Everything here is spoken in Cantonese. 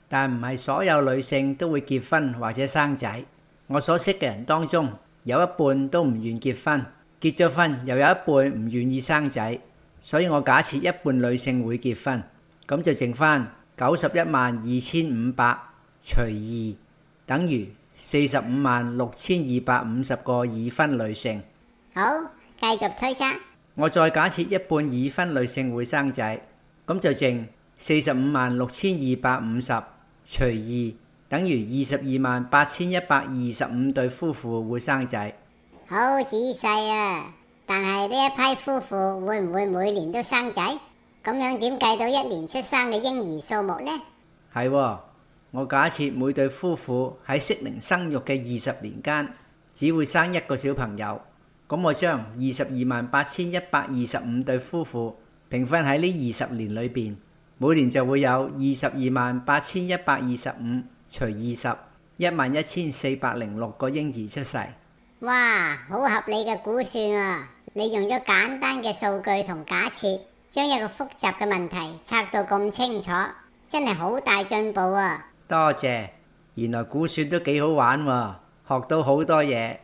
但唔係所有女性都會結婚或者生仔。我所識嘅人當中，有一半都唔願結婚，結咗婚又有一半唔願意生仔，所以我假設一半女性會結婚，咁就剩返912500除2，等於456250個已婚女性。好，繼續推測。我再假設一半已婚女性會生仔，咁就剩456250除2，等於228125對夫婦會生仔。好仔細啊！但係呢一批夫婦會唔會每年都生仔？咁樣點計到一年出生嘅嬰兒數目呢？係喎，我假設每對夫婦喺適齡生育嘅20年間，只會生一個小朋友。咁我將228125對夫婦平分喺呢20年裏邊，每年就會有228125除20，11406個嬰兒出世。哇，好合理嘅估算啊！你用咗簡單嘅數據同假設，將一個複雜嘅問題拆到咁清楚，真係好大進步啊！多謝，原來估算都幾好玩喎，學到好多嘢。